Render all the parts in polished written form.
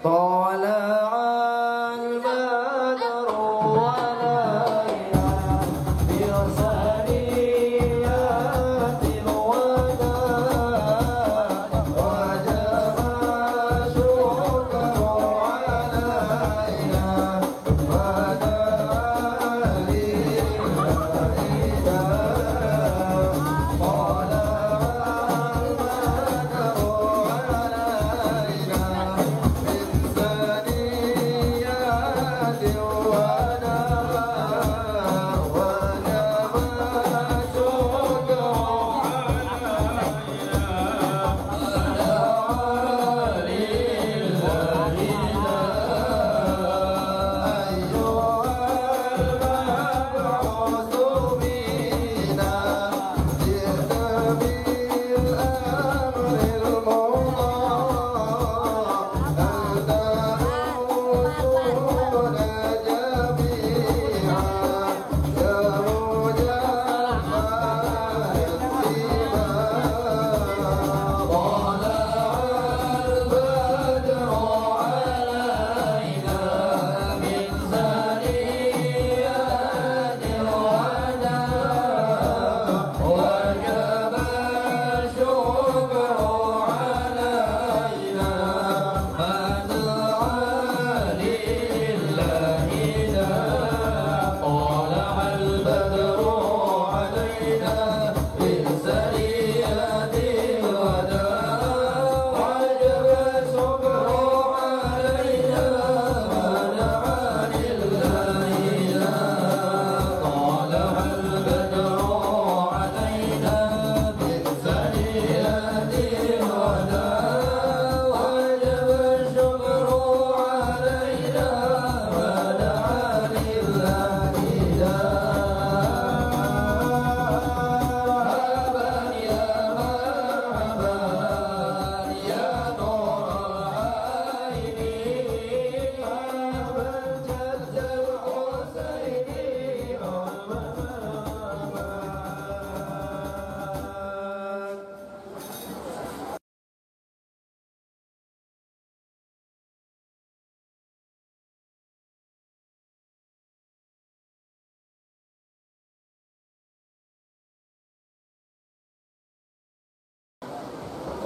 طلع البدر علينا بثنيات الوداع وجب الشكر علينا وداع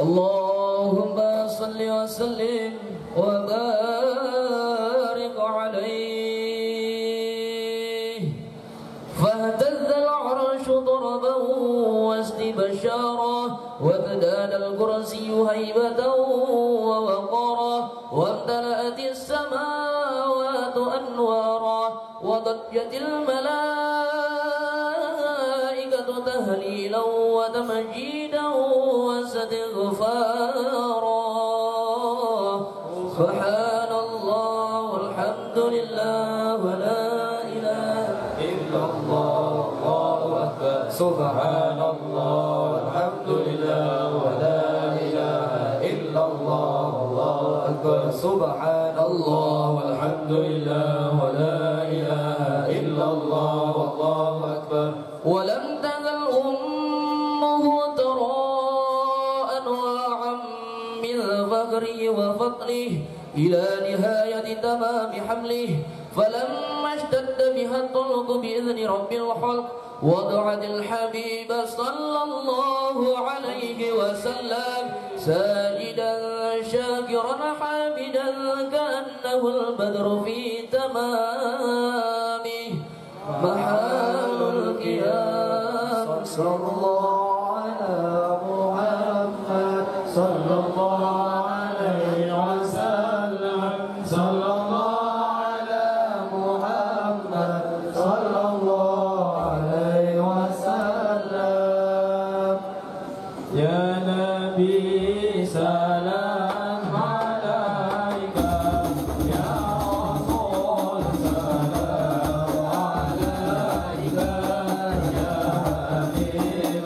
اللهم صل وسلم وبارك عليه فاهتز العرش ضربا واستبشارا وازداد الكرسي هيبة ووقارا وامتلأت السماوات أنوارا وضجت الملائكة تهليلا وتمجيدا واستغفارا سبحان الله والحمد لله ولا إله إلا الله الله أكبر سبحان الله والحمد لله ولا إله إلا الله الله أكبر سبحان الله والحمد لله ولا إله إلا الله والله أكبر ولم تزل أمه ترى أنواعا من فقره وفقره إلى نهاية تمام حمله فلما اشتد بها الطلق بإذن رب الخلق وضعت الحبيب صلى الله عليه وسلم ساجدا شاكرا حامدا كأنه البدر في تمامه محال القيام صلى الله على محمد صلى الله عليه وسلم صلى الله على محمد صلى الله عليه وسلم يا نبي سلام عليك يا رسول سلام عليك يا حبيب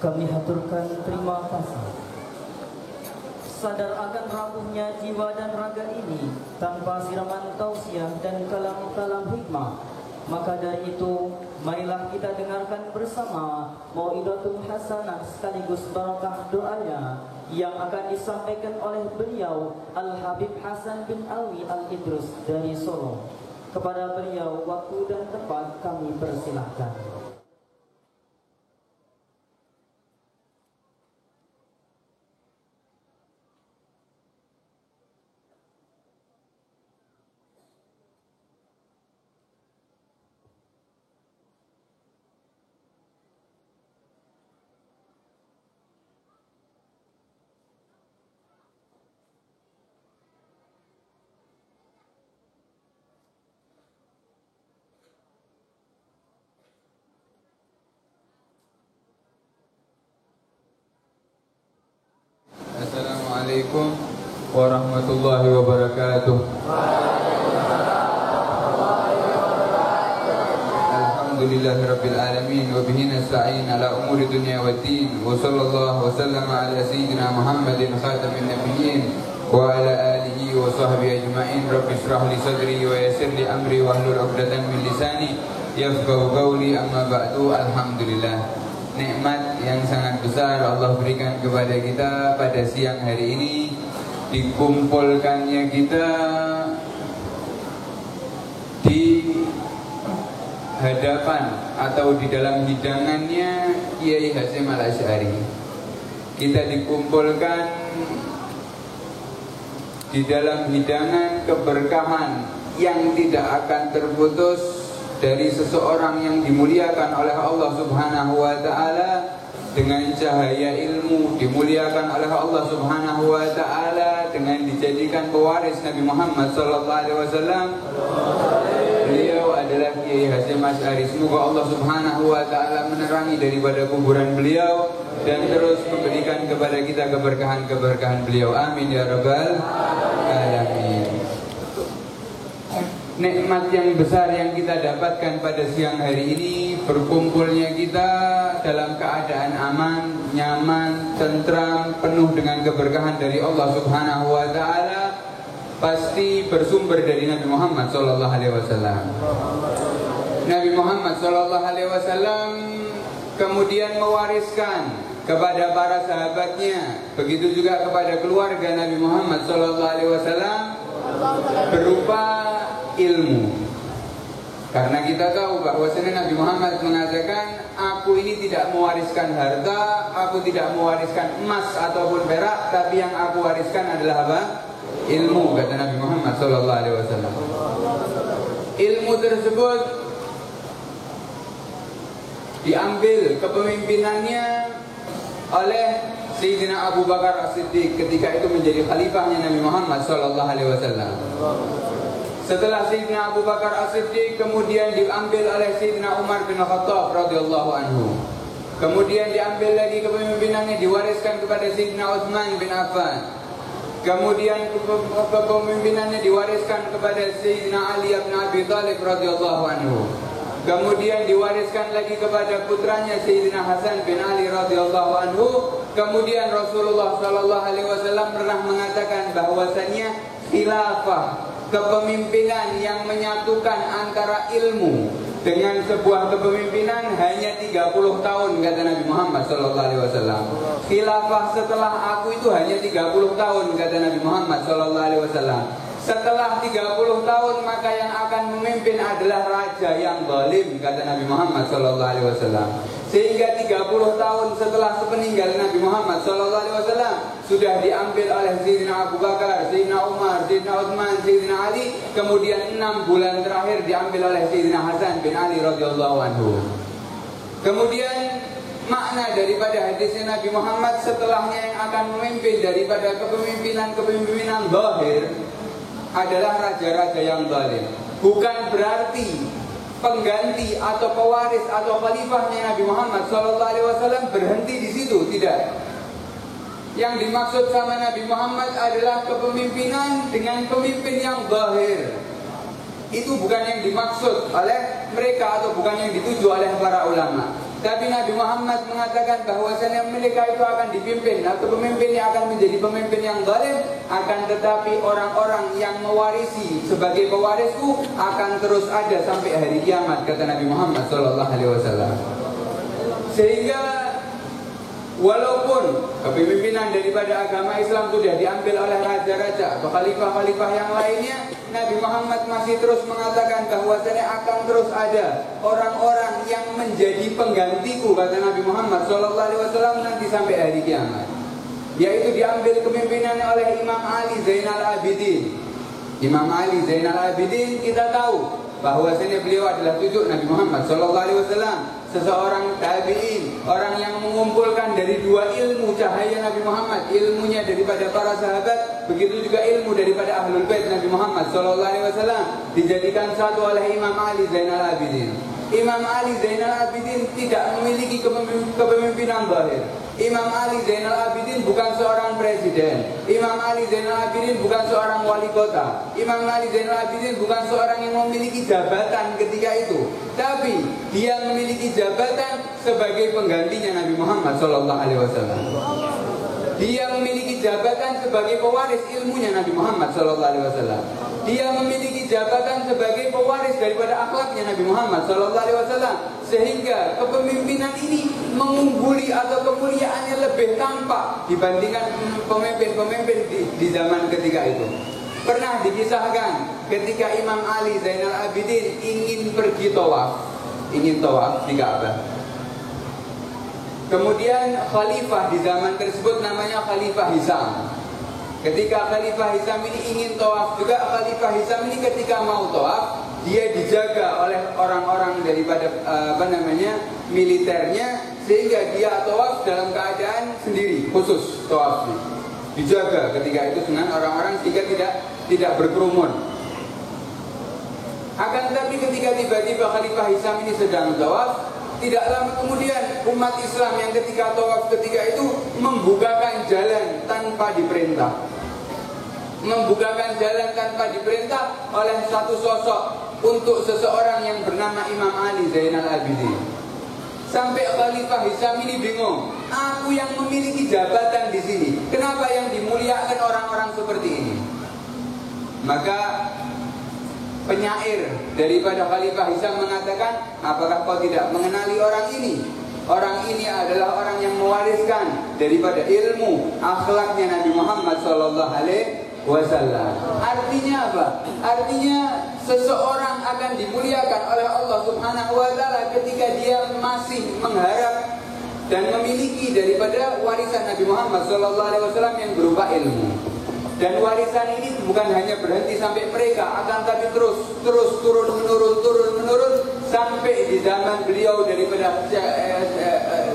kami haturkan terima kasih. Sadar akan rapuhnya jiwa dan raga ini tanpa siraman tausiah dan kalam-kalam hikmah, maka dari itu marilah kita dengarkan bersama mau'idatul hasanah sekaligus barakah doanya yang akan disampaikan oleh beliau Al-Habib Hasan bin Alwi Al-Idrus dari Solo. Kepada beliau waktu dan tempat kami persilahkan. Assalamualaikum warahmatullahi wabarakatuh. Alhamdulillahirabbil alamin wa bihi nasta'in ala umuri dunya waddin wa sallallahu wa sallama ala sayyidina Muhammadin khatamin nabiyyin wa ala alihi wa sahbihi ajma'in. Rabbi shrah li sadri wa yassir li amri wa hlul 'uqdatam min lisani yafqahu qawli. Amma ba'du. Alhamdulillah, nikmat yang sangat besar Allah berikan kepada kita pada siang hari ini, dikumpulkannya kita di hadapan atau di dalam hidangannya Kiai Hasyim Al-Asy'ari. Kita dikumpulkan di dalam hidangan keberkahan yang tidak akan terputus dari seseorang yang dimuliakan oleh Allah Subhanahu wa taala dengan cahaya ilmu, dimuliakan oleh Allah Subhanahu wa taala dengan dijadikan pewaris Nabi Muhammad sallallahu alaihi wasallam. Beliau adalah Kiai Hasyim Asy'ari. Semoga Allah Subhanahu wa taala menerangi daripada kuburan beliau dan terus memberikan kepada kita keberkahan-keberkahan beliau. Amin ya rabbal alamin. Nikmat yang besar yang kita dapatkan pada siang hari ini, berkumpulnya kita dalam keadaan aman, nyaman, tentram, penuh dengan keberkahan dari Allah Subhanahu wa taala, pasti bersumber dari Nabi Muhammad sallallahu alaihi wasallam. Nabi Muhammad sallallahu alaihi wasallam kemudian mewariskan kepada para sahabatnya, begitu juga kepada keluarga Nabi Muhammad sallallahu alaihi wasallam berupa ilmu. Karena kita tahu bahwasanya Nabi Muhammad mengatakan, aku ini tidak mewariskan harta, aku tidak mewariskan emas ataupun perak, tapi yang aku wariskan adalah apa? Ilmu, kata Nabi Muhammad sallallahu alaihi wasallam. Ilmu tersebut diambil kepemimpinannya oleh Sayyidina Abu Bakar As-Siddiq ketika itu menjadi khalifahnya Nabi Muhammad sallallahu alaihi wasallam. Setelah Sayyidina Abu Bakar As-Siddiq kemudian diambil oleh Sayyidina Umar bin Khattab radhiyallahu anhu. Kemudian diambil lagi kepemimpinannya diwariskan kepada Sayyidina Utsman bin Affan. Kemudian kepemimpinannya diwariskan kepada Sayyidina Ali bin Abi Thalib radhiyallahu anhu. Kemudian diwariskan lagi kepada putranya Sayyidina Hasan bin Ali radhiyallahu anhu. Kemudian Rasulullah sallallahu alaihi wasallam pernah mengatakan bahwasannya khilafah, kepemimpinan yang menyatukan antara ilmu dengan sebuah kepemimpinan hanya 30 tahun, kata Nabi Muhammad sallallahu alaihi wasallam. Khilafah setelah aku itu hanya 30 tahun, kata Nabi Muhammad sallallahu alaihi wasallam. Setelah 30 tahun maka yang akan memimpin adalah raja yang zalim, kata Nabi Muhammad sallallahu alaihi wasallam. Sehingga 30 tahun setelah sepeninggal Nabi Muhammad sallallahu alaihi wasallam sudah diambil oleh Sayyidina Abu Bakar, Sayyidina Umar, Sayyidina Utsman, Sayyidina Ali. Kemudian 6 bulan terakhir diambil oleh Sayyidina Hasan bin Ali radhiyallahu anhu. Kemudian makna daripada hadisnya Nabi Muhammad setelahnya yang akan memimpin daripada kepemimpinan zahir adalah raja-raja yang zalim. Bukan berarti pengganti atau pewaris atau khalifahnya Nabi Muhammad SAW berhenti di situ, tidak. Yang dimaksud sama Nabi Muhammad adalah kepemimpinan dengan pemimpin yang zahir. Itu bukan yang dimaksud oleh mereka atau bukan yang dituju oleh para ulama. Tapi Nabi Muhammad mengatakan bahwasanya mereka itu akan dipimpin atau pemimpinnya akan menjadi pemimpin yang zalim, akan tetapi orang-orang yang mewarisi sebagai pewarisku akan terus ada sampai hari kiamat, kata Nabi Muhammad SAW. Sehingga walaupun kepemimpinan daripada agama Islam sudah diambil oleh raja-raja atau khalifah-khalifah yang lainnya, Nabi Muhammad masih terus mengatakan bahwasanya akan terus ada orang-orang yang menjadi penggantiku, kata Nabi Muhammad SAW, nanti sampai hari kiamat. Yaitu diambil kepemimpinannya oleh Imam Ali Zainal Abidin. Imam Ali Zainal Abidin kita tahu bahwasanya beliau adalah cucu Nabi Muhammad SAW, seseorang tabi'in, orang yang mengumpulkan dari dua ilmu cahaya Nabi Muhammad, ilmunya daripada para sahabat, begitu juga ilmu daripada Ahlul Bait Nabi Muhammad SAW, dijadikan satu oleh Imam Ali Zainal Abidin. Imam Ali Zainal Abidin tidak memiliki kepemimpinan zahir. Imam Ali Zainal Abidin bukan seorang presiden. Imam Ali Zainal Abidin bukan seorang wali kota. Imam Ali Zainal Abidin bukan seorang yang memiliki jabatan ketika itu. Tapi dia memiliki jabatan sebagai penggantinya Nabi Muhammad SAW. Dia memiliki jabatan sebagai pewaris ilmunya Nabi Muhammad SAW. Dia memiliki jabatan sebagai pewaris daripada akhlaknya Nabi Muhammad SAW. Sehingga kepemimpinan ini mengungguli atau kemuliaannya lebih tampak dibandingkan pemimpin-pemimpin di zaman ketika itu. Pernah dikisahkan ketika Imam Ali Zainal Abidin ingin pergi tawaf di Ka'bah. Kemudian khalifah di zaman tersebut namanya Khalifah Hisam. Ketika Khalifah Hisam ini ingin tawaf juga, Khalifah Hisam ini ketika mau tawaf, dia dijaga oleh orang-orang daripada militernya, sehingga dia tawaf dalam keadaan sendiri, khusus tawafnya. Dijaga ketika itu dengan orang-orang sehingga tidak berkerumun. Akan tetapi ketika tiba-tiba Khalifah Hisam ini sedang tawaf, tidak lama kemudian umat Islam yang ketika tawaf ketika itu membukakan jalan tanpa diperintah. Membukakan jalan tanpa diperintah oleh satu sosok untuk seseorang yang bernama Imam Ali Zainal Abidin. Sampai Khalifah Hisam ini bingung, aku yang memiliki jabatan di sini, kenapa yang dimuliakan orang-orang seperti ini? Maka penyair daripada Khalifah Hisam mengatakan, apakah kau tidak mengenali orang ini? Orang ini adalah orang yang mewariskan daripada ilmu akhlaknya Nabi Muhammad SAW. Artinya apa? Artinya seseorang akan dimuliakan oleh Allah Subhanahu wa Ta'ala ketika dia masih mengharap dan memiliki daripada warisan Nabi Muhammad SAW yang berupa ilmu. Dan warisan ini bukan hanya berhenti sampai mereka, akan tapi terus turun menurun sampai di zaman beliau daripada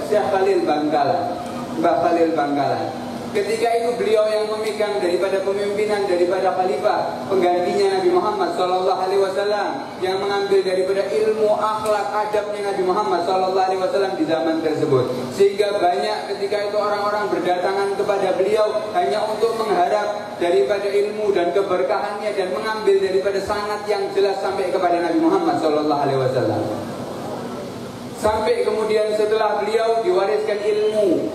Syekh Khalil Bangkalan, Mbah Khalil Bangkalan. Ketika itu beliau yang memegang daripada pemimpinan daripada khalifah penggantinya Nabi Muhammad SAW, yang mengambil daripada ilmu akhlak adabnya Nabi Muhammad SAW di zaman tersebut. Sehingga banyak ketika itu orang-orang berdatangan kepada beliau hanya untuk mengharap daripada ilmu dan keberkahannya dan mengambil daripada sanad yang jelas sampai kepada Nabi Muhammad SAW. Sampai kemudian setelah beliau diwariskan ilmu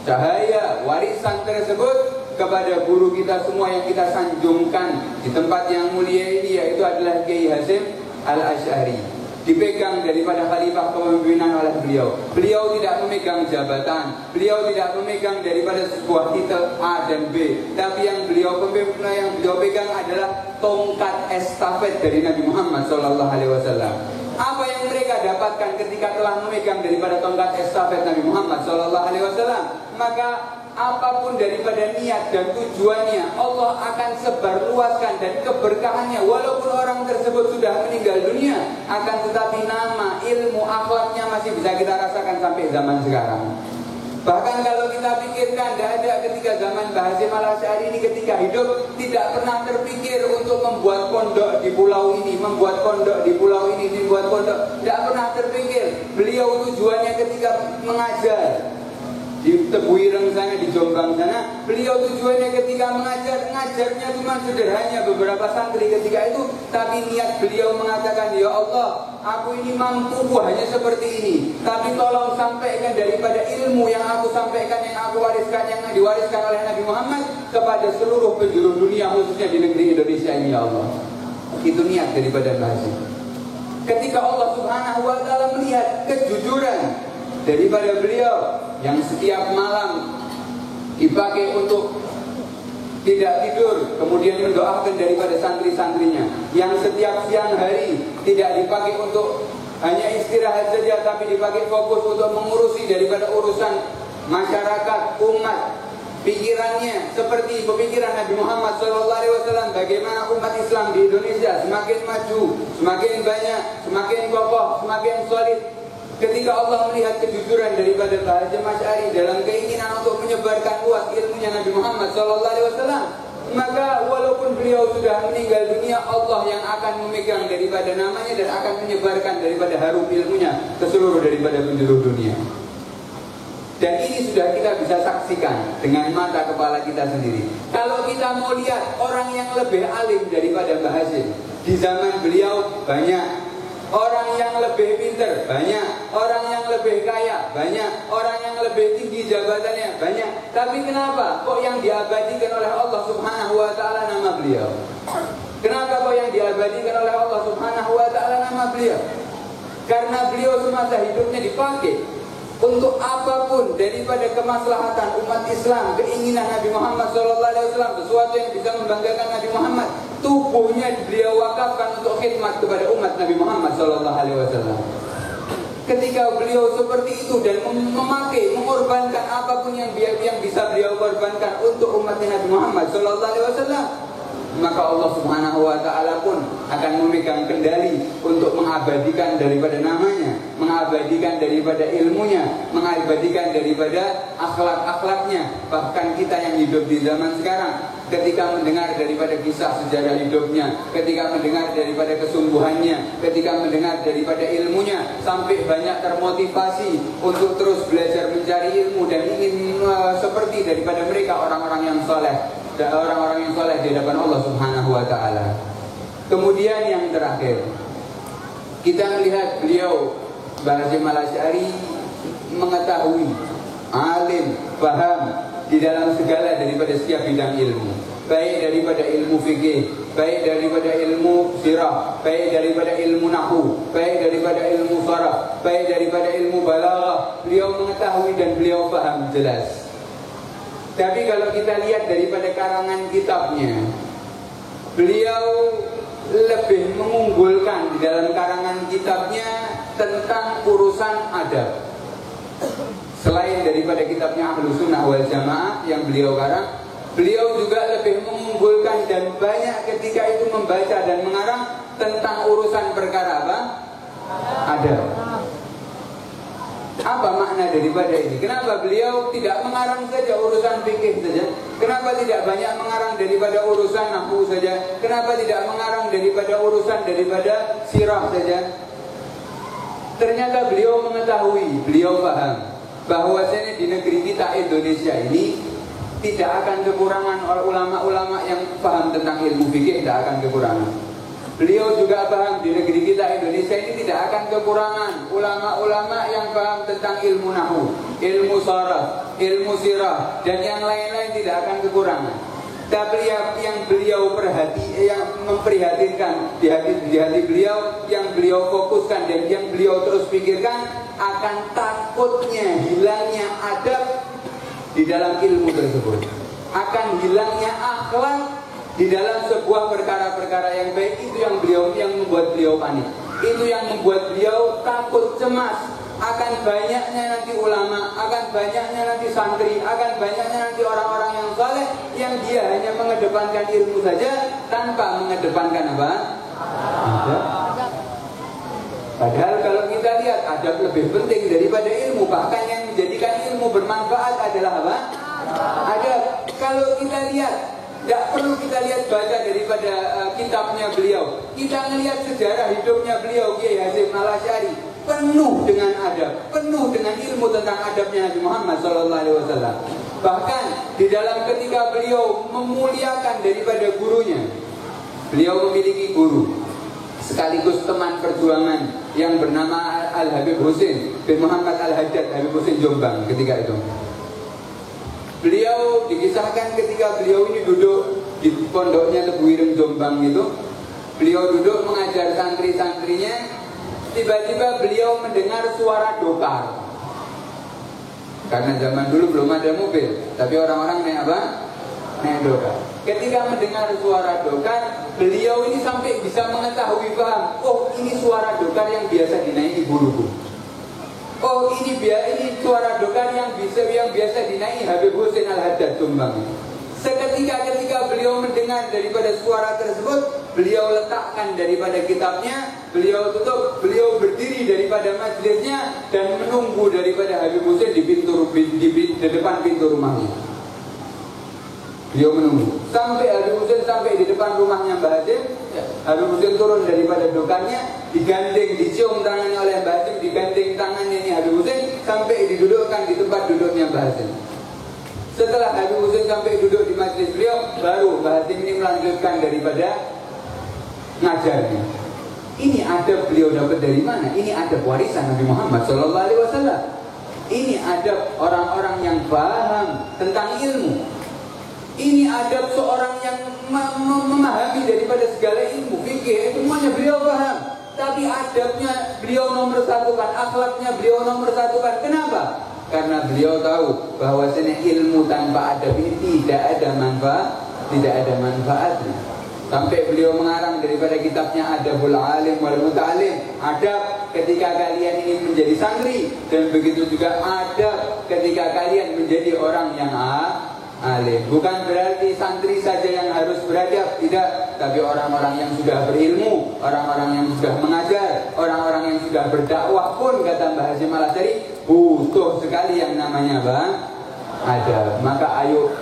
cahaya warisan tersebut kepada guru kita semua yang kita sanjungkan di tempat yang mulia ini, yaitu adalah Kiai Hasyim Al-Asy'ari. Dipegang daripada khalifah kepemimpinan oleh beliau. Beliau tidak memegang jabatan, beliau tidak memegang daripada sebuah titel A dan B, tapi yang beliau pegang adalah tongkat estafet dari Nabi Muhammad SAW. Apa yang mereka dapatkan ketika telah memegang daripada tongkat estafet Nabi Muhammad SAW? Maka apapun daripada niat dan tujuannya, Allah akan sebarluaskan dan keberkahannya. Walaupun orang tersebut sudah meninggal dunia, akan tetapi nama, ilmu, akhlaknya masih bisa kita rasakan sampai zaman sekarang. Bahkan kalau kita pikirkan, tidak ada ketika zaman Mbah Hasyim Al-Asy'ari ini ketika hidup tidak pernah terpikir untuk membuat pondok di pulau ini, membuat pondok di pulau ini, membuat pondok. Tidak pernah terpikir. Beliau tujuannya ketika mengajar, di Tebuireng sana, di Jombang sana. Beliau tujuannya ketika ngajarnya cuma sederhana beberapa santri ketika itu, tapi niat beliau mengatakan, ya Allah, aku ini mampu hanya seperti ini, tapi tolong sampaikan daripada ilmu yang aku sampaikan, yang aku wariskan, yang diwariskan oleh Nabi Muhammad kepada seluruh penjuru dunia, khususnya di negeri Indonesia ini, ya Allah. Itu niat daripada Mbah Hasyim. Ketika Allah Subhanahu wa Ta'ala melihat kejujuran daripada beliau yang setiap malam dipakai untuk tidak tidur, kemudian mendoakan daripada santri-santrinya, yang setiap siang hari tidak dipakai untuk hanya istirahat saja, tapi dipakai fokus untuk mengurusi daripada urusan masyarakat, umat. Pikirannya seperti pemikiran Nabi Muhammad SAW, bagaimana umat Islam di Indonesia semakin maju, semakin banyak, semakin kokoh, semakin solid. Ketika Allah melihat kejujuran daripada Mbah Hasyim Asy'ari dalam keinginan untuk menyebarkan luas ilmunya Nabi Muhammad SAW, maka walaupun beliau sudah meninggal dunia, Allah yang akan memegang daripada namanya dan akan menyebarkan daripada harum ilmunya ke seluruh daripada penjuru dunia. Dan ini sudah kita bisa saksikan dengan mata kepala kita sendiri. Kalau kita mau lihat orang yang lebih alim daripada Mbah Hasyim, di zaman beliau banyak. Orang yang lebih pintar banyak, orang yang lebih kaya banyak, orang yang lebih tinggi jabatannya banyak. Tapi kenapa kok yang diabadikan oleh Allah Subhanahu wa Ta'ala nama beliau? Kenapa kok yang diabadikan oleh Allah Subhanahu wa Ta'ala nama beliau? Karena beliau semasa hidupnya dipakai untuk apapun daripada kemaslahatan umat Islam, keinginan Nabi Muhammad SAW, sesuatu yang bisa membanggakan Nabi Muhammad, tubuhnya beliau wakafkan untuk khidmat kepada umat Nabi Muhammad SAW. Ketika beliau seperti itu dan memakai, mengorbankan apapun yang bisa beliau korbankan untuk umat Nabi Muhammad SAW, maka Allah Subhanahu wa Ta'ala pun akan memegang kendali untuk mengabadikan daripada namanya, mengabadikan daripada ilmunya, mengabadikan daripada akhlak-akhlaknya. Bahkan kita yang hidup di zaman sekarang, ketika mendengar daripada kisah sejarah hidupnya, ketika mendengar daripada kesungguhannya, ketika mendengar daripada ilmunya, sampai banyak termotivasi untuk terus belajar mencari ilmu dan ingin seperti daripada mereka orang-orang yang soleh, orang-orang yang soleh di hadapan Allah Subhanahu wa Ta'ala. Kemudian yang terakhir, kita melihat beliau Mbah Hasyim Asy'ari mengetahui, alim, paham di dalam segala daripada setiap bidang ilmu, baik daripada ilmu fikih, baik daripada ilmu sirah, baik daripada ilmu nahwu, baik daripada ilmu sharaf, baik daripada ilmu balaghah. Beliau mengetahui dan beliau paham jelas. Tapi kalau kita lihat daripada karangan kitabnya, beliau lebih mengunggulkan di dalam karangan kitabnya tentang urusan adab. Selain daripada kitabnya Ahlus Sunnah wal Jamaah yang beliau karang, beliau juga lebih mengunggulkan dan banyak ketika itu membaca dan mengarang tentang urusan perkara apa? Adab. Apa makna daripada ini? Kenapa beliau tidak mengarang saja urusan fikih saja? Kenapa tidak banyak mengarang daripada urusan nahwu saja? Kenapa tidak mengarang daripada urusan daripada sirah saja? Ternyata beliau mengetahui, beliau paham bahwasanya di negeri kita Indonesia ini tidak akan kekurangan ulama-ulama yang paham tentang ilmu fikih, tidak akan kekurangan. Beliau juga paham di negeri kita Indonesia ini tidak akan kekurangan ulama-ulama yang paham tentang ilmu nahwu, ilmu sharaf, ilmu sirah, dan yang lain-lain tidak akan kekurangan. Tapi yang beliau yang memprihatinkan di hati beliau, yang beliau fokuskan dan yang beliau terus pikirkan akan takutnya hilangnya adab di dalam ilmu tersebut, akan hilangnya akhlak di dalam sebuah perkara-perkara yang baik. Itu yang membuat beliau panik. Itu yang membuat beliau takut, cemas akan banyaknya nanti ulama, akan banyaknya nanti santri, akan banyaknya nanti orang-orang yang saleh yang dia hanya mengedepankan ilmu saja tanpa mengedepankan apa? Adab. Padahal kalau kita lihat adab lebih penting daripada ilmu. Bahkan yang menjadikan ilmu bermanfaat adalah apa? Adab. Kalau kita lihat, tidak perlu kita lihat baca daripada kitabnya beliau. Kita melihat sejarah hidupnya beliau, Kiai Hasyim Asy'ari. penuh dengan adab, penuh dengan ilmu tentang adabnya Nabi Muhammad SAW. Bahkan di dalam ketika beliau memuliakan daripada gurunya, beliau memiliki guru sekaligus teman perjuangan yang bernama Al-Habib Husin bin Muhammad Al-Haddad Habib Husin Jombang ketika itu. Beliau dikisahkan ketika beliau ini duduk di pondoknya Tebu Ireng Jombang itu, beliau duduk mengajar santri-santrinya, tiba-tiba beliau mendengar suara dokar. Karena zaman dulu belum ada mobil, tapi orang-orang naik apa? Naik dokar. Ketika mendengar suara dokar, beliau ini sampai bisa mengetahui paham, oh ini suara dokar yang biasa dinaiki guruku. Oh ini suara dokar yang biasa dinaiki Habib Husin Al-Haddad Jombang. Seketika beliau mendengar daripada suara tersebut, beliau letakkan daripada kitabnya, beliau tutup, beliau berdiri daripada majlisnya dan menunggu daripada Habib Husin di depan pintu rumahnya. Beliau menunggu sampai Habib Husin sampai di depan rumahnya Mbah Hasim. Habib Husin turun daripada dokannya, digandeng, dicium tangannya oleh Mbah Hasim, digandeng tangannya ini Habib Husin sampai didudukkan di tempat duduknya Mbah Hasim. Setelah Habib Husin sampai duduk di majlis beliau, baru Mbah Hasim ini melanjutkan daripada ngajarnya. Ini adab beliau dapat dari mana? Ini adab warisan Nabi Muhammad SAW. Ini adab orang-orang yang paham tentang ilmu. Ini adab seorang yang memahami daripada segala ilmu fikih, semuanya beliau paham. Tapi adabnya beliau nomor satukan, akhlaknya beliau nomor satukan. Kenapa? Karena beliau tahu bahwasanya ilmu tanpa adab ini tidak ada manfaatnya. Sampai beliau mengarang daripada kitabnya Adabul Alim wal Muta'alim, adab ketika kalian ini menjadi santri, dan begitu juga adab ketika kalian menjadi orang yang alim. Bukan berarti santri saja yang harus beradab, tidak, tapi orang-orang yang sudah berilmu, orang-orang yang sudah mengajar, orang-orang yang sudah berdakwah pun, kata Mbah Hasyim Al-Asy'ari, butuh sekali yang namanya adab. Maka ayo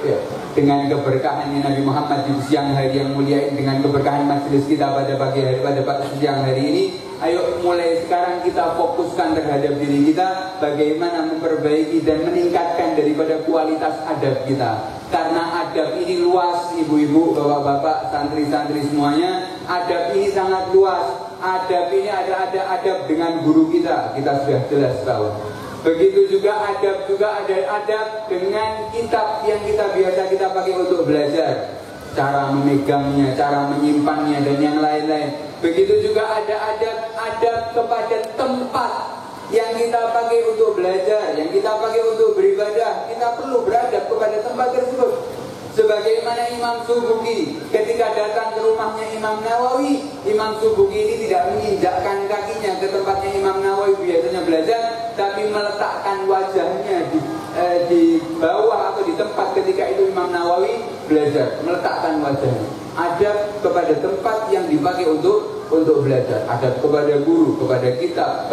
dengan keberkahannya Nabi Muhammad di siang hari yang mulia ini, dengan keberkahan majelis kita pada pagi hari, pada siang hari ini, ayo mulai sekarang kita fokuskan terhadap diri kita, bagaimana memperbaiki dan meningkatkan daripada kualitas adab kita. Karena adab ini luas, ibu-ibu, bapak-bapak, santri-santri semuanya. Adab ini sangat luas. Adab ini ada adab dengan guru kita sudah jelas tahu. Begitu juga ada adab dengan kitab yang biasa kita pakai untuk belajar, cara memegangnya, cara menyimpannya, dan yang lain-lain. Begitu juga ada adab kepada tempat yang kita pakai untuk belajar, yang kita pakai untuk beribadah. Kita perlu beradab kepada tempat tersebut. Sebagaimana Imam Subuki ketika datang ke rumahnya Imam Nawawi, Imam Subuki ini tidak menginjakkan kakinya ke tempatnya Imam Nawawi biasanya belajar, tapi meletakkan wajahnya di bawah atau di tempat ketika itu Imam Nawawi belajar, meletakkan wajahnya. Adab kepada tempat yang dipakai untuk belajar, adab kepada guru, kepada kitab,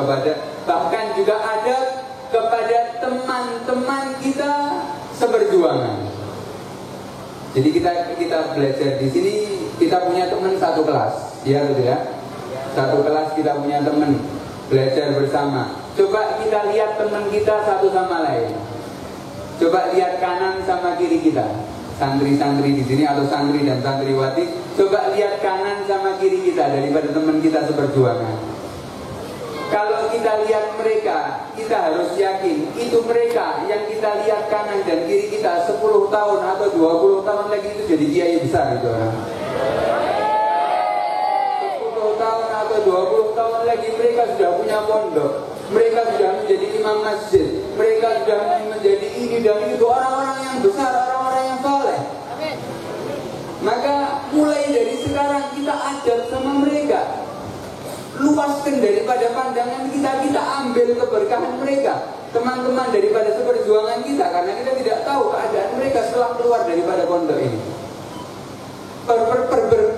bahkan juga adab kepada teman-teman kita seperjuangan. Jadi kita belajar di sini, kita punya teman satu kelas, ya betul ya. Satu kelas kita punya teman, belajar bersama. Coba kita lihat teman kita satu sama lain. Coba lihat kanan sama kiri kita, santri-santri di sini atau santri dan santriwati. Coba lihat kanan sama kiri kita daripada teman kita seperjuangan. Kalau kita lihat mereka, kita harus yakin itu mereka yang kita lihat kanan dan kiri kita 10 tahun atau 20 tahun lagi itu jadi kiai besar itu orang. 10 tahun atau 20 tahun lagi mereka sudah punya pondok, mereka sudah menjadi imam masjid, mereka sudah menjadi ini dan itu, orang-orang yang besar, orang-orang yang saleh. Maka mulai dari sekarang kita adab sama mereka. Luaskan daripada pandangan kita ambil keberkahan mereka, teman-teman daripada seperjuangan kita, karena kita tidak tahu keadaan mereka setelah keluar daripada pondok ini.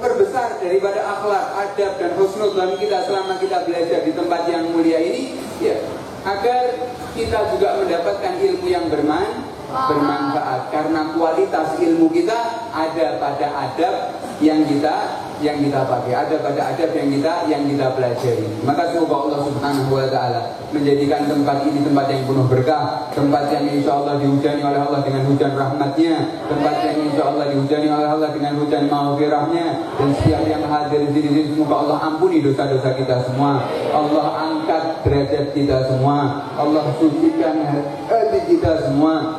Perbesar daripada akhlak, adab dan husnudzon kita selama kita belajar di tempat yang mulia ini, ya, agar kita juga mendapatkan ilmu yang bermanfaat. Karena kualitas ilmu kita ada pada adab yang kita pakai, adab-adab yang kita pelajari. Maka semoga Allah Subhanahu wa taala menjadikan tempat ini tempat yang penuh berkah, tempat yang insyaallah dihujani oleh Allah dengan hujan rahmatnya, tempat yang insyaallah dihujani oleh Allah dengan hujan maghfirahnya, dan setiap yang hadir di sini semoga Allah ampuni dosa-dosa kita semua, Allah angkat derajat kita semua, Allah sucikan hati kita semua.